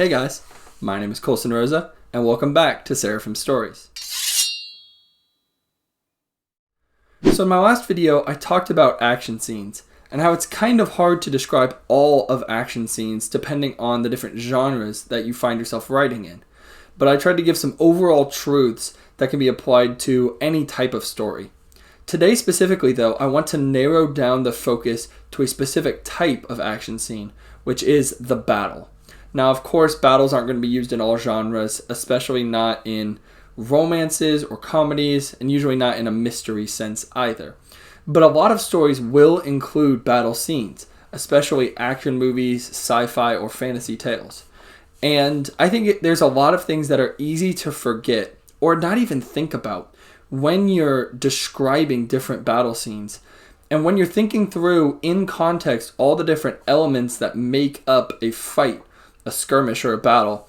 Hey guys, my name is Colson Rosa, and welcome back to Seraphim Stories. So in my last video, I talked about action scenes, and how it's kind of hard to describe all of action scenes depending on the different genres that you find yourself writing in. But I tried to give some overall truths that can be applied to any type of story. Today specifically though, I want to narrow down the focus to a specific type of action scene, which is the battle. Now, of course, battles aren't going to be used in all genres, especially not in romances or comedies, and usually not in a mystery sense either. But a lot of stories will include battle scenes, especially action movies, sci-fi, or fantasy tales. And I think there's a lot of things that are easy to forget or not even think about when you're describing different battle scenes. And when you're thinking through, in context, all the different elements that make up a fight, a skirmish, or a battle,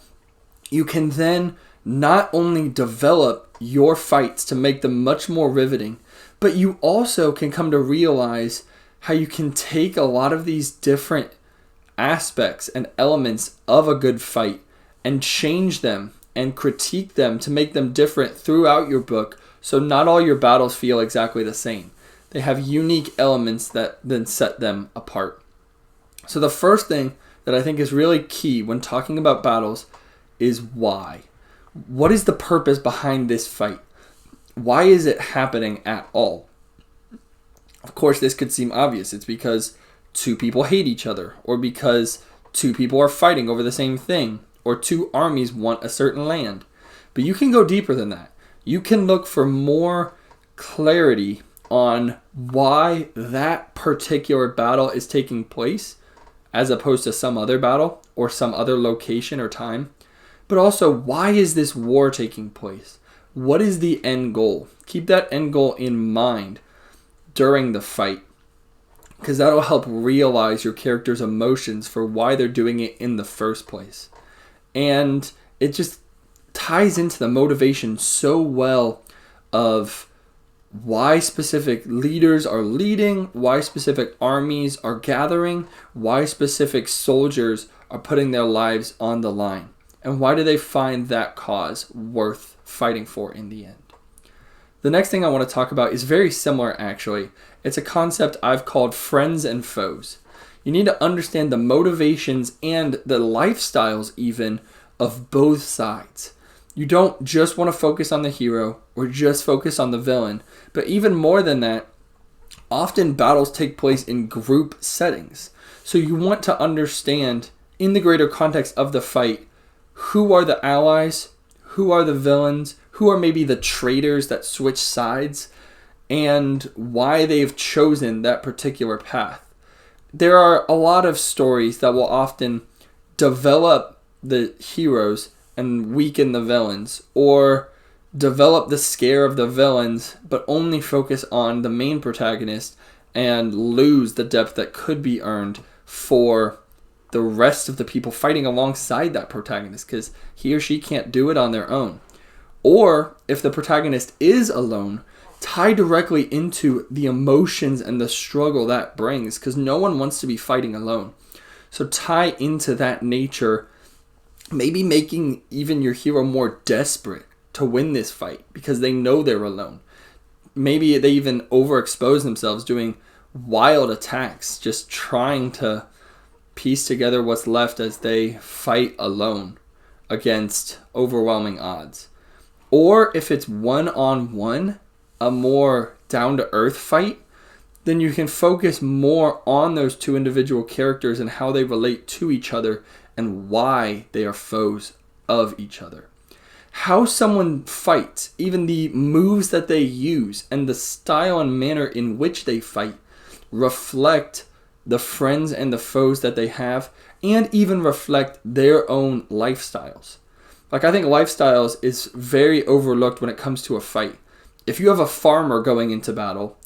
you can then not only develop your fights to make them much more riveting, but you also can come to realize how you can take a lot of these different aspects and elements of a good fight and change them and critique them to make them different throughout your book, so not all your battles feel exactly the same. They have unique elements that then set them apart. So the first thing that I think is really key when talking about battles is why. What is the purpose behind this fight? Why is it happening at all? Of course, this could seem obvious. It's because two people hate each other, or because two people are fighting over the same thing, or two armies want a certain land. But you can go deeper than that. You can look for more clarity on why that particular battle is taking place, as opposed to some other battle or some other location or time. But also, why is this war taking place? What is the end goal? Keep that end goal in mind during the fight, because that'll help realize your character's emotions for why they're doing it in the first place. And it just ties into the motivation so well of why specific leaders are leading, why specific armies are gathering, why specific soldiers are putting their lives on the line, and why do they find that cause worth fighting for in the end. The next thing I want to talk about is very similar actually. It's a concept I've called friends and foes. You need to understand the motivations and the lifestyles even of both sides. You don't just want to focus on the hero or just focus on the villain, but even more than that, often battles take place in group settings. So you want to understand, in the greater context of the fight, who are the allies, who are the villains, who are maybe the traitors that switch sides, and why they've chosen that particular path. There are a lot of stories that will often develop the heroes and weaken the villains, or develop the scare of the villains but only focus on the main protagonist and lose the depth that could be earned for the rest of the people fighting alongside that protagonist, because he or she can't do it on their own. Or if the protagonist is alone, tie directly into the emotions and the struggle that brings, because no one wants to be fighting alone. So tie into that nature, maybe making even your hero more desperate to win this fight because they know they're alone. Maybe they even overexpose themselves doing wild attacks, just trying to piece together what's left as they fight alone against overwhelming odds. Or if it's one-on-one, a more down-to-earth fight, then you can focus more on those two individual characters and how they relate to each other and why they are foes of each other. How someone fights, even the moves that they use, and the style and manner in which they fight reflect the friends and the foes that they have, and even reflect their own lifestyles. Like, I think lifestyles is very overlooked when it comes to a fight. If you have a farmer going into battle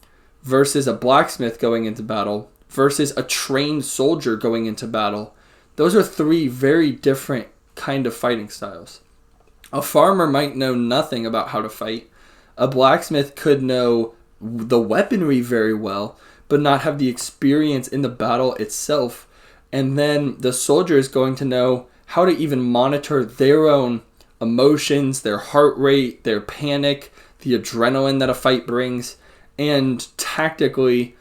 versus a blacksmith going into battle versus a trained soldier going into battle, those are three very different kind of fighting styles. A farmer might know nothing about how to fight. A blacksmith could know the weaponry very well, but not have the experience in the battle itself. And then the soldier is going to know how to even monitor their own emotions, their heart rate, their panic, the adrenaline that a fight brings, and tactically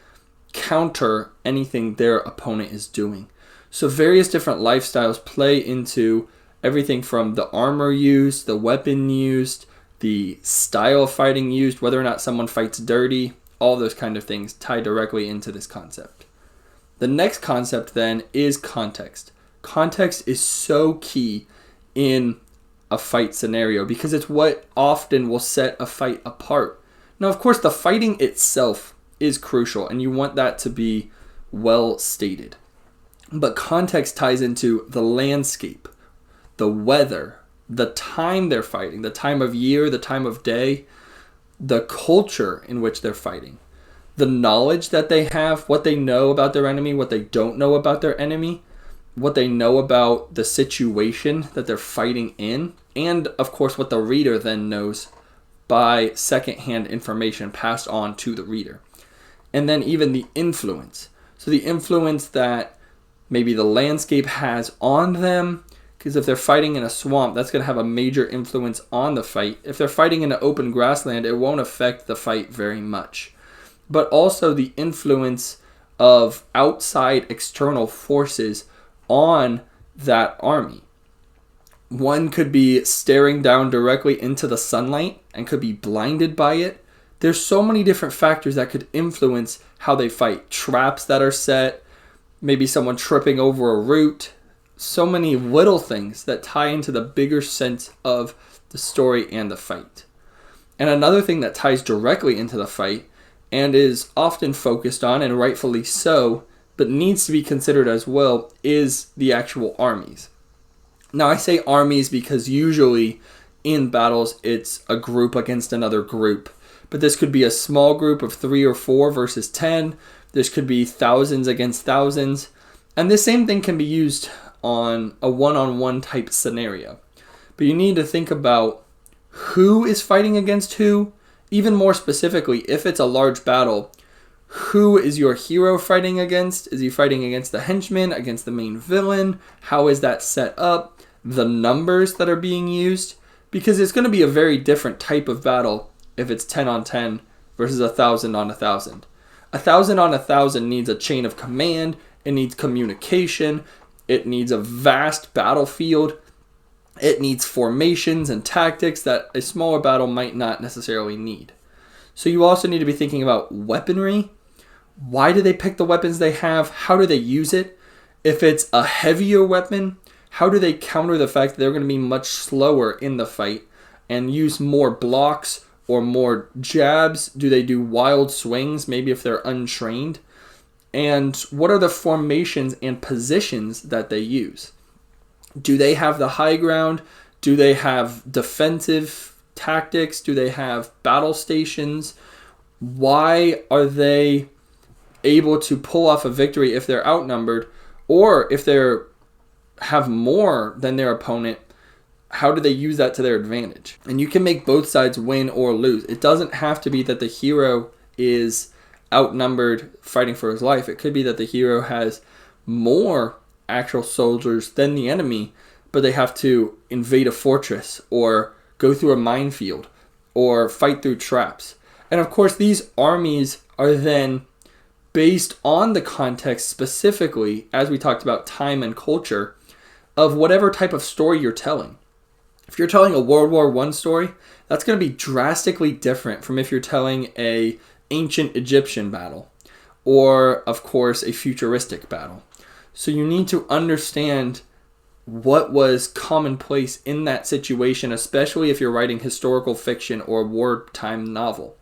counter anything their opponent is doing. So various different lifestyles play into everything from the armor used, the weapon used, the style of fighting used, whether or not someone fights dirty, all those kind of things tie directly into this concept. The next concept then is context. Context is so key in a fight scenario because it's what often will set a fight apart. Now, of course, the fighting itself is crucial and you want that to be well stated. But context ties into the landscape, the weather, the time they're fighting, the time of year, the time of day, the culture in which they're fighting, the knowledge that they have, what they know about their enemy, what they don't know about their enemy, what they know about the situation that they're fighting in, and of course what the reader then knows by secondhand information passed on to the reader. And then even the influence. So the influence that maybe the landscape has on them, because if they're fighting in a swamp, that's going to have a major influence on the fight. If they're fighting in an open grassland, it won't affect the fight very much. But also the influence of outside external forces on that army. One could be staring down directly into the sunlight and could be blinded by it. There's so many different factors that could influence how they fight. Traps that are set, maybe someone tripping over a root. So many little things that tie into the bigger sense of the story and the fight. And another thing that ties directly into the fight and is often focused on, and rightfully so, but needs to be considered as well, is the actual armies. Now I say armies because usually in battles it's a group against another group. But this could be a small group of 3 or 4 versus 10. This could be thousands against thousands. And the same thing can be used on a one-on-one type scenario. But you need to think about who is fighting against who. Even more specifically, if it's a large battle, who is your hero fighting against? Is he fighting against the henchman, against the main villain? How is that set up? The numbers that are being used? Because it's going to be a very different type of battle if it's 10 on 10 versus 1,000 on 1,000. 1,000 on 1,000 needs a chain of command. It needs communication. It needs a vast battlefield. It needs formations and tactics that a smaller battle might not necessarily need. So you also need to be thinking about weaponry. Why do they pick the weapons they have? How do they use it? If it's a heavier weapon, how do they counter the fact that they're going to be much slower in the fight and use more blocks or more jabs? Do they do wild swings, maybe if they're untrained? And what are the formations and positions that they use? Do they have the high ground? Do they have defensive tactics? Do they have battle stations? Why are they able to pull off a victory if they're outnumbered? Or if they have more than their opponent, how do they use that to their advantage? And you can make both sides win or lose. It doesn't have to be that the hero is outnumbered fighting for his life. It could be that the hero has more actual soldiers than the enemy, but they have to invade a fortress or go through a minefield or fight through traps. And of course, these armies are then based on the context specifically, as we talked about time and culture, of whatever type of story you're telling. If you're telling a World War I story, that's going to be drastically different from if you're telling a ancient Egyptian battle or, of course, a futuristic battle. So you need to understand what was commonplace in that situation, especially if you're writing historical fiction or wartime novel.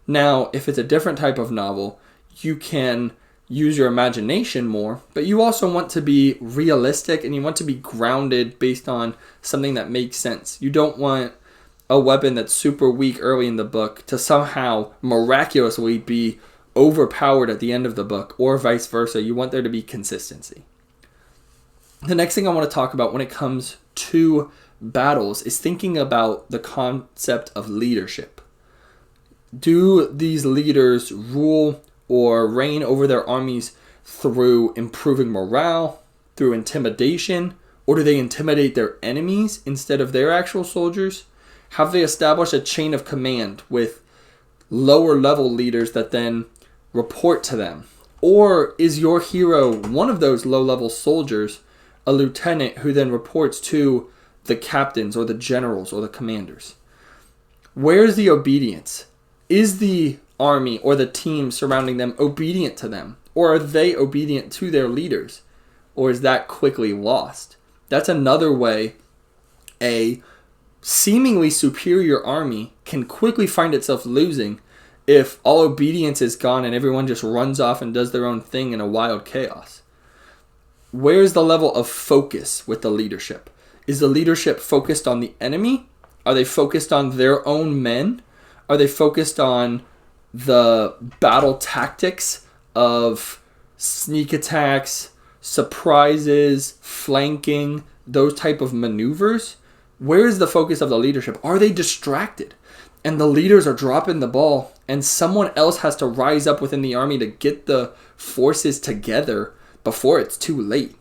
Now, if it's a different type of novel, you can use your imagination more, but you also want to be realistic and you want to be grounded based on something that makes sense. You don't want a weapon that's super weak early in the book to somehow miraculously be overpowered at the end of the book, or vice versa. You want there to be consistency. The next thing I want to talk about when it comes to battles is thinking about the concept of leadership. Do these leaders rule or reign over their armies through improving morale, through intimidation, Or do they intimidate their enemies instead of their actual soldiers? Have they established a chain of command with lower level leaders that then report to them? Or is your hero one of those low level soldiers, a lieutenant who then reports to the captains or the generals or the commanders? Where's the obedience? Is the army or the team surrounding them obedient to them? Or are they obedient to their leaders? Or is that quickly lost? That's another way a seemingly superior army can quickly find itself losing if all obedience is gone and everyone just runs off and does their own thing in a wild chaos. Where's the level of focus with the leadership? Is the leadership focused on the enemy? Are they focused on their own men? Are they focused on the battle tactics of sneak attacks, surprises, flanking, those type of maneuvers? Where is the focus of the leadership? Are they distracted? And the leaders are dropping the ball, and someone else has to rise up within the army to get the forces together before it's too late.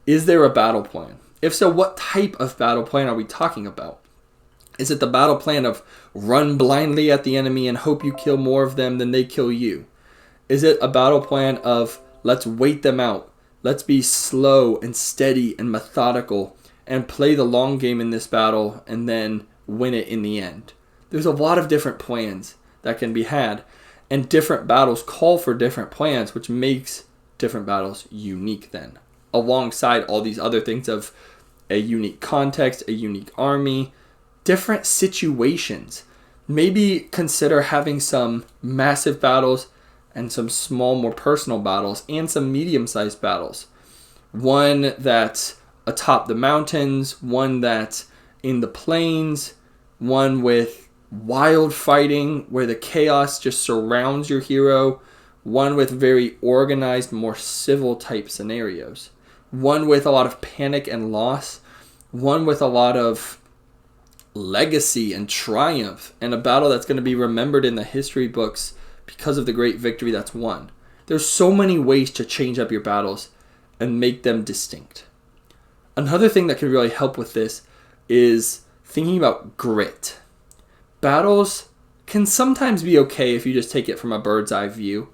Is there a battle plan? If so, what type of battle plan are we talking about? Is it the battle plan of run blindly at the enemy and hope you kill more of them than they kill you? Is it a battle plan of let's wait them out, let's be slow and steady and methodical and play the long game in this battle and then win it in the end? There's a lot of different plans that can be had, and different battles call for different plans, which makes different battles unique then, alongside all these other things of a unique context, a unique army, different situations. Maybe consider having some massive battles and some small, more personal battles and some medium-sized battles. One that's atop the mountains, one that's in the plains, one with wild fighting where the chaos just surrounds your hero, one with very organized, more civil type scenarios, one with a lot of panic and loss, one with a lot of legacy and triumph, and a battle that's going to be remembered in the history books because of the great victory that's won. There's so many ways to change up your battles and make them distinct. Another thing that can really help with this is thinking about grit. Battles can sometimes be okay if you just take it from a bird's eye view,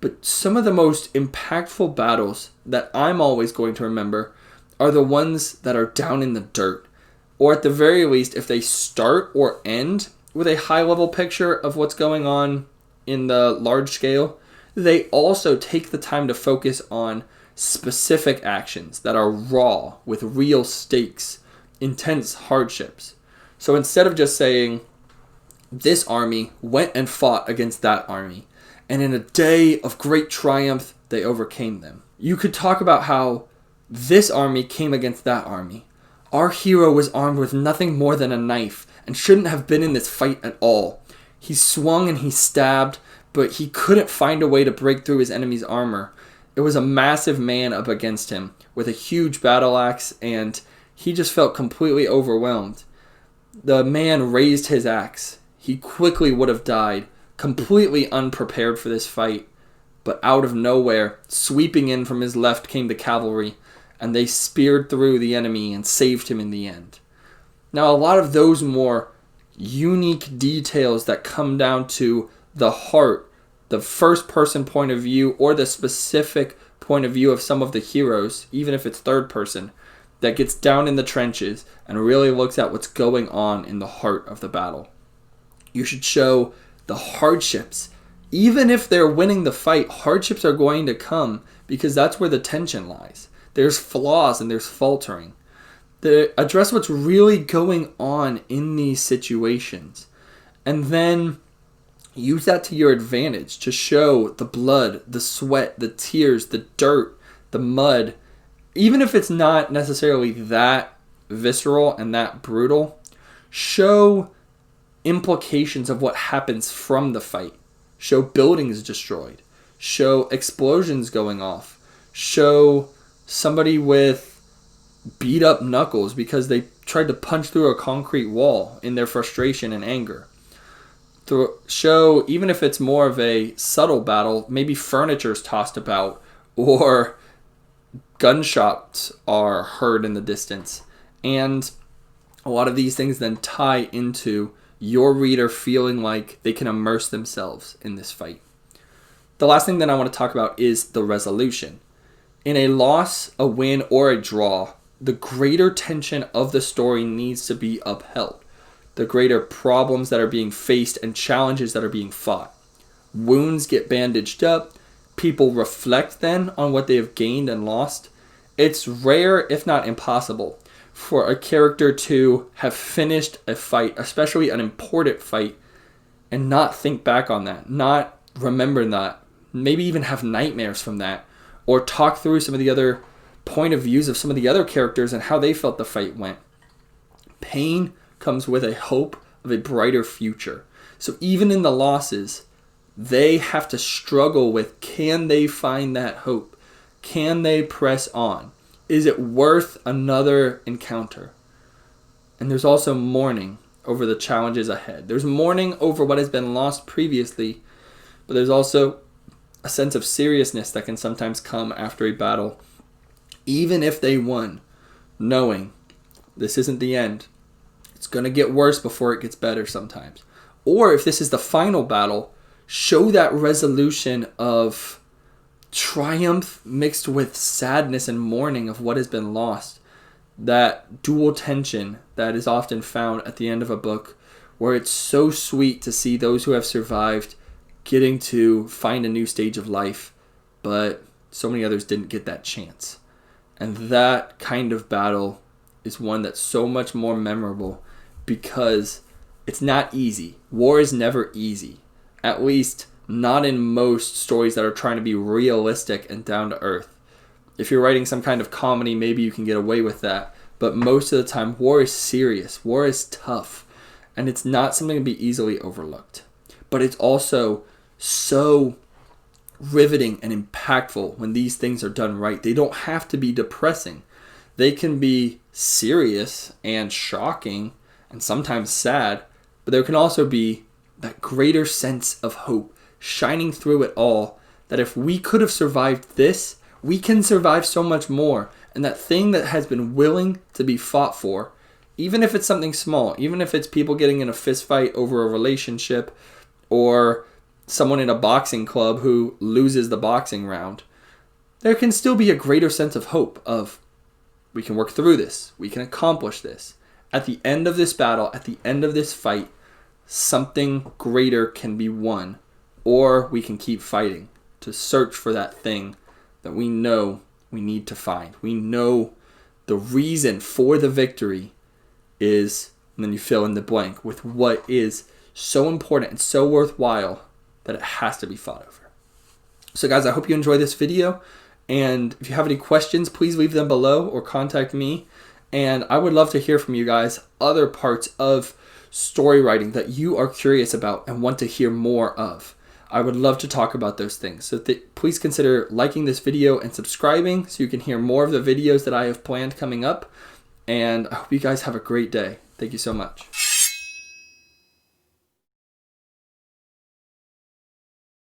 but some of the most impactful battles that I'm always going to remember are the ones that are down in the dirt, or at the very least, if they start or end with a high-level picture of what's going on in the large scale, they also take the time to focus on specific actions that are raw, with real stakes, intense hardships. So instead of just saying, this army went and fought against that army, and in a day of great triumph, they overcame them. You could talk about how this army came against that army. Our hero was armed with nothing more than a knife and shouldn't have been in this fight at all. He swung and he stabbed, but he couldn't find a way to break through his enemy's armor. It was a massive man up against him with a huge battle axe, and he just felt completely overwhelmed. The man raised his axe. He quickly would have died, completely unprepared for this fight. But out of nowhere, sweeping in from his left came the cavalry, and they speared through the enemy and saved him in the end. Now, a lot of those more unique details that come down to the heart, the first-person point of view, or the specific point of view of some of the heroes, even if it's third person, that gets down in the trenches and really looks at what's going on in the heart of the battle. You should show the hardships. Even if they're winning the fight, hardships are going to come because that's where the tension lies. There's flaws and there's faltering. Address what's really going on in these situations. And then use that to your advantage to show the blood, the sweat, the tears, the dirt, the mud. Even if it's not necessarily that visceral and that brutal, show implications of what happens from the fight. Show buildings destroyed. Show explosions going off. Show somebody with beat up knuckles because they tried to punch through a concrete wall in their frustration and anger. Show, even if it's more of a subtle battle, maybe furniture's tossed about or Gunshots are heard in the distance. And a lot of these things then tie into your reader feeling like they can immerse themselves in this fight. The last thing that I want to talk about is the resolution. In a loss, a win, or a draw, the greater tension of the story needs to be upheld. The greater problems that are being faced and challenges that are being fought. Wounds get bandaged up. People reflect then on what they have gained and lost. It's rare, if not impossible, for a character to have finished a fight, especially an important fight, and not think back on that, not remember that, maybe even have nightmares from that, or talk through some of the other point of views of some of the other characters and how they felt the fight went. Pain comes with a hope of a brighter future. So even in the losses, they have to struggle with, can they find that hope? Can they press on? Is it worth another encounter? And there's also mourning over the challenges ahead. There's mourning over what has been lost previously, but there's also a sense of seriousness that can sometimes come after a battle, even if they won, knowing this isn't the end. It's going to get worse before it gets better sometimes. Or if this is the final battle, show that resolution of triumph mixed with sadness and mourning of what has been lost. That dual tension that is often found at the end of a book, where it's so sweet to see those who have survived getting to find a new stage of life, but so many others didn't get that chance. And that kind of battle is one that's so much more memorable because it's not easy. War is never easy. At least not in most stories that are trying to be realistic and down to earth. If you're writing some kind of comedy, maybe you can get away with that. But most of the time, war is serious. War is tough. And it's not something to be easily overlooked. But it's also so riveting and impactful when these things are done right. They don't have to be depressing. They can be serious and shocking and sometimes sad. But there can also be that greater sense of hope shining through it all, that if we could have survived this, we can survive so much more. And that thing that has been willing to be fought for, even if it's something small, even if it's people getting in a fist fight over a relationship, or someone in a boxing club who loses the boxing round, there can still be a greater sense of hope of, we can work through this, we can accomplish this. At the end of this battle, at the end of this fight, something greater can be won, or we can keep fighting to search for that thing that we know we need to find. We know the reason for the victory is, and then you fill in the blank with what is so important and so worthwhile that it has to be fought over. So guys, I hope you enjoyed this video, and if you have any questions, please leave them below or contact me. And I would love to hear from you guys other parts of story writing that you are curious about and want to hear more of. I would love to talk about those things. So please consider liking this video and subscribing so you can hear more of the videos that I have planned coming up. And I hope you guys have a great day. Thank you so much.